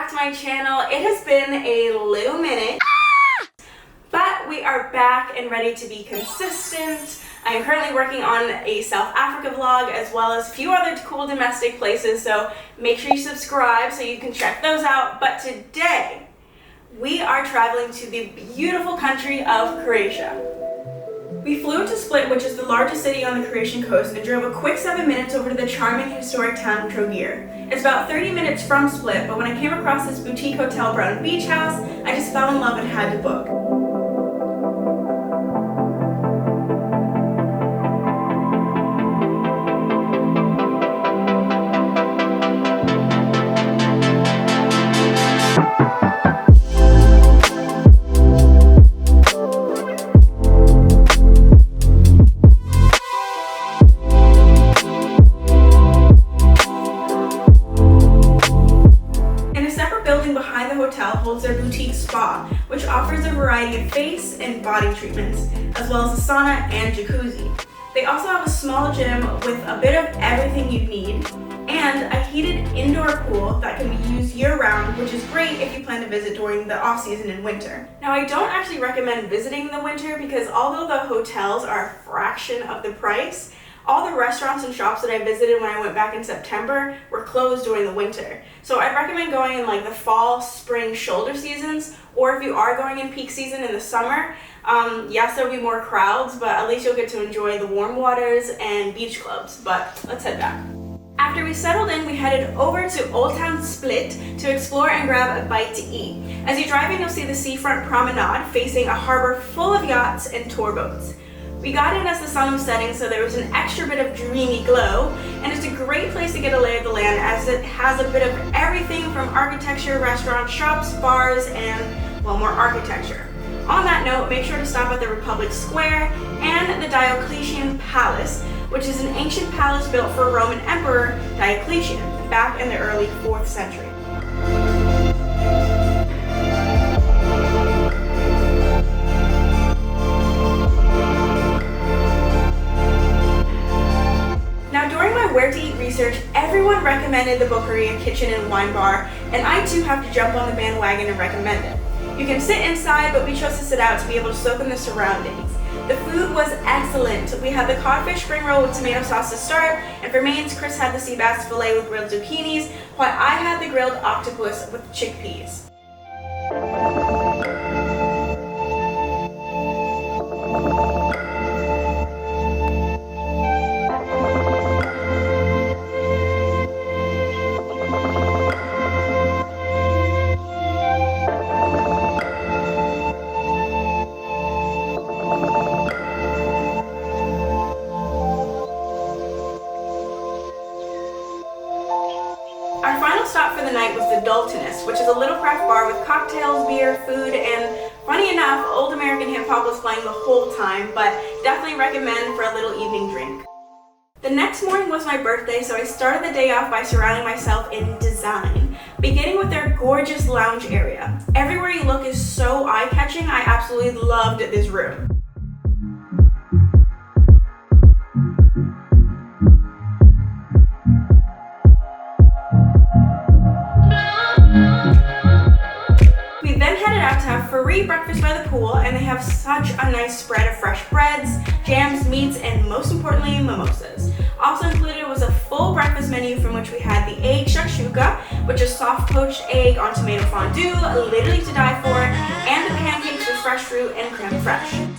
back to my channel. It has been a little minute, but we are back and ready to be consistent. I am currently working on a South Africa vlog as well as a few other cool domestic places, so make sure you subscribe so you can check those out. But today, we are traveling to the beautiful country of Croatia. We flew to Split, which is the largest city on the Croatian coast, and drove a quick 7 minutes over to the charming historic town of Trogir. It's about 30 minutes from Split, but when I came across this boutique hotel brown beach house, I just fell in love and had to book. Holds their boutique spa, which offers a variety of face and body treatments, as well as a sauna and jacuzzi. They also have a small gym with a bit of everything you need, and a heated indoor pool that can be used year-round, which is great if you plan to visit during the off-season in winter. Now, I don't actually recommend visiting in the winter because although the hotels are a fraction of the price, all the restaurants and shops that I visited when I went back in September were closed during the winter. So I'd recommend going in like the fall, spring, shoulder seasons, or if you are going in peak season in the summer, yes, there'll be more crowds, but at least you'll get to enjoy the warm waters and beach clubs. But let's head back. After we settled in, we headed over to Old Town Split to explore and grab a bite to eat. As you drive in, you'll see the seafront promenade facing a harbor full of yachts and tour boats. We got in as the sun was setting, so there was an extra bit of dreamy glow, and it's a great place to get a lay of the land as it has a bit of everything from architecture, restaurants, shops, bars, and, well, more architecture. On that note, make sure to stop at the Republic Square and the Diocletian Palace, which is an ancient palace built for Roman Emperor Diocletian back in the early 4th century. Where to eat research, everyone recommended the Boqueria Kitchen and Wine Bar, and I too have to jump on the bandwagon and recommend it. You can sit inside, but we chose to sit out to be able to soak in the surroundings. The food was excellent. We had the codfish spring roll with tomato sauce to start, and for mains, Chris had the sea bass fillet with grilled zucchinis, while I had the grilled octopus with chickpeas. Our final stop for the night was the Daltoness, which is a little craft bar with cocktails, beer, food, and funny enough, old American hip hop was playing the whole time, but definitely recommend for a little evening drink. The next morning was my birthday, so I started the day off by surrounding myself in design, beginning with their gorgeous lounge area. Everywhere you look is so eye-catching. I absolutely loved this room. Free breakfast by the pool, and they have such a nice spread of fresh breads, jams, meats, and most importantly, mimosas. Also included was a full breakfast menu from which we had the egg shakshuka, which is soft poached egg on tomato fondue, literally to die for, and the pancakes with fresh fruit and creme fraiche.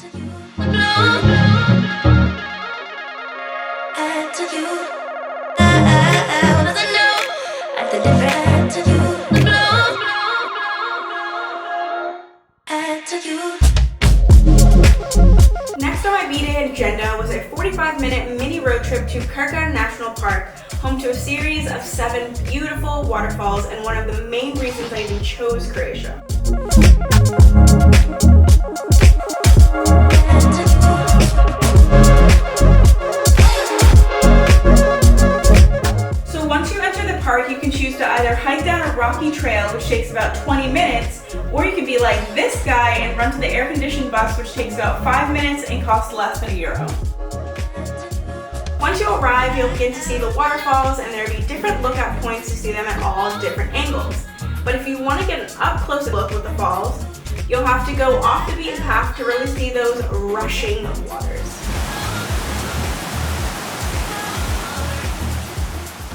Next on my B-Day agenda was a 45-minute mini road trip to Krka National Park, home to a series of 7 beautiful waterfalls and one of the main reasons I even chose Croatia. So once you enter the park, you can choose to either hike down a rocky trail, which takes about 20 minutes, or you could be like this guy and run to the air-conditioned bus, which takes about 5 minutes and costs less than €1. Once you arrive, you'll begin to see the waterfalls, and there'll be different lookout points to see them at all different angles. But if you want to get an up-close look with the falls, you'll have to go off the beaten path to really see those rushing waters.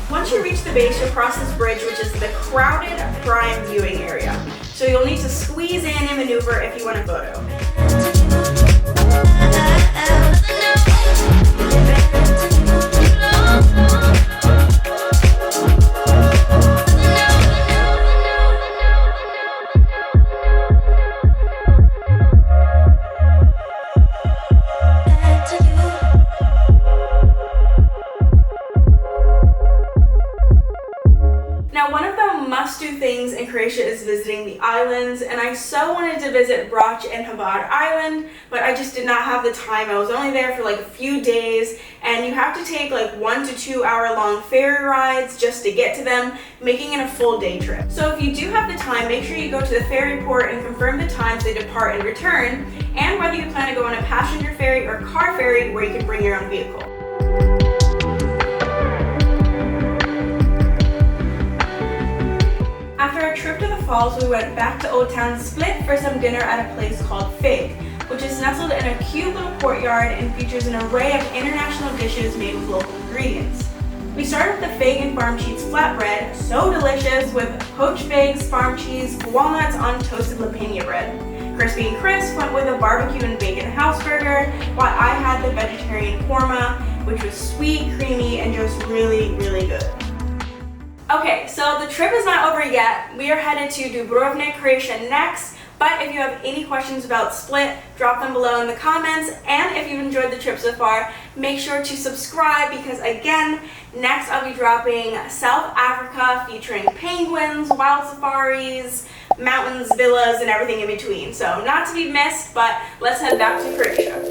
Once you reach the base, you'll cross this bridge, which is the crowded prime viewing area. So you'll need to squeeze in and maneuver if you want a photo. Now, one of the must-do things in Croatia is visiting the islands, and I so wanted to visit Brač and Hvar Island, but I just did not have the time. I was only there for like a few days, and you have to take like 1 to 2 hour long ferry rides just to get to them, making it a full day trip. So if you do have the time, make sure you go to the ferry port and confirm the times they depart and return, and whether you plan to go on a passenger ferry or car ferry where you can bring your own vehicle. After our trip to the falls, we went back to Old Town Split for some dinner at a place called Fig, which is nestled in a cute little courtyard and features an array of international dishes made with local ingredients. We started with the fig and farm cheese flatbread, so delicious, with poached figs, farm cheese, walnuts on toasted lapina bread. Crispy and Crisp went with a barbecue and bacon house burger, while I had the vegetarian korma, which was sweet, creamy, and just really, really good. Okay, so the trip is not over yet. We are headed to Dubrovnik, Croatia next, but if you have any questions about Split, drop them below in the comments, and if you've enjoyed the trip so far, make sure to subscribe because again, next I'll be dropping South Africa featuring penguins, wild safaris, mountains, villas, and everything in between. So not to be missed, but let's head back to Croatia.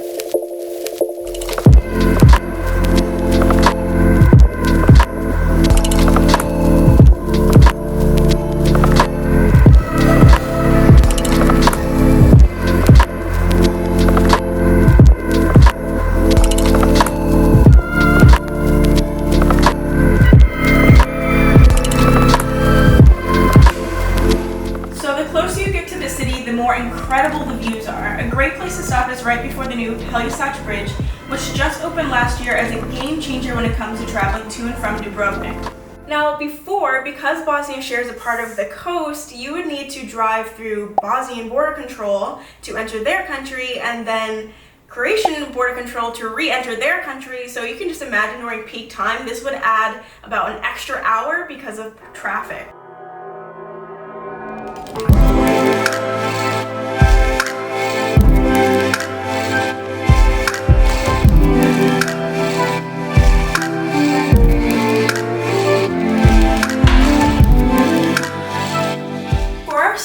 Incredible the views are. A great place to stop is right before the new Pelješac Bridge, which just opened last year as a game changer when it comes to traveling to and from Dubrovnik. Now because Bosnia shares a part of the coast, you would need to drive through Bosnian border control to enter their country and then Croatian border control to re-enter their country. So you can just imagine during peak time, this would add about an extra hour because of traffic.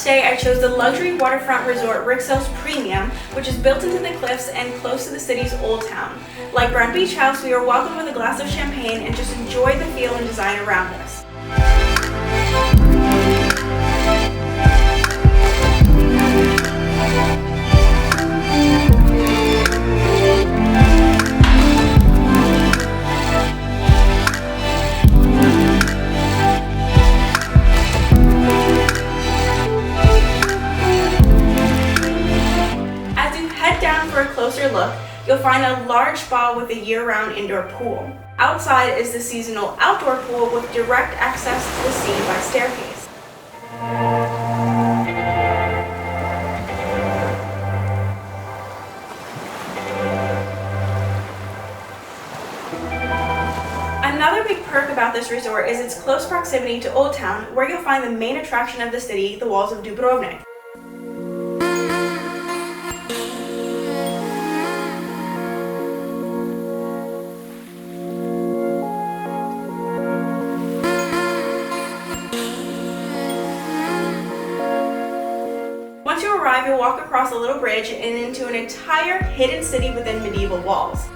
I chose the luxury waterfront resort Rixos Premium, which is built into the cliffs and close to the city's old town. Like Brown Beach House, we are welcomed with a glass of champagne and just enjoy the feel and design around us. Look, you'll find a large spa with a year-round indoor pool. Outside is the seasonal outdoor pool with direct access to the sea by staircase. Another big perk about this resort is its close proximity to Old Town, where you'll find the main attraction of the city, the Walls of Dubrovnik. Once you arrive, you'll walk across a little bridge and into an entire hidden city within medieval walls.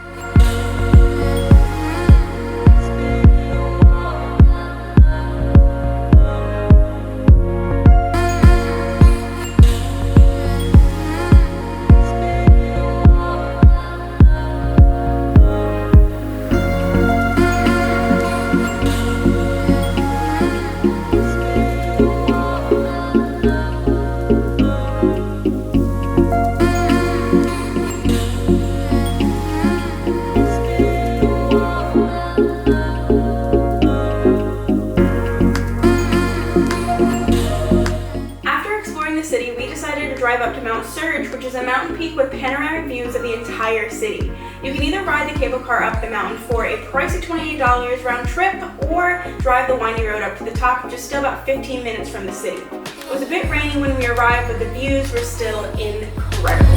Surge, which is a mountain peak with panoramic views of the entire city. You can either ride the cable car up the mountain for a price of $28 round trip, or drive the windy road up to the top, which is still about 15 minutes from the city. It was a bit rainy when we arrived, but the views were still incredible.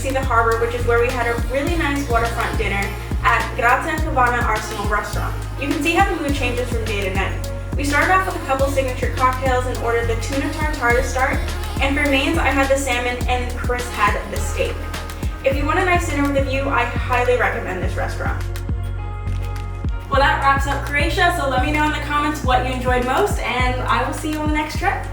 The harbor, which is where we had a really nice waterfront dinner at Krka Arsenal restaurant. You can see how the mood changes from day to night. We started off with a couple signature cocktails and ordered the tuna tartare to start, and for mains I had the salmon and Chris had the steak. If you want a nice dinner with a view, I highly recommend this restaurant. Well, that wraps up Croatia, so let me know in the comments what you enjoyed most, and I will see you on the next trip.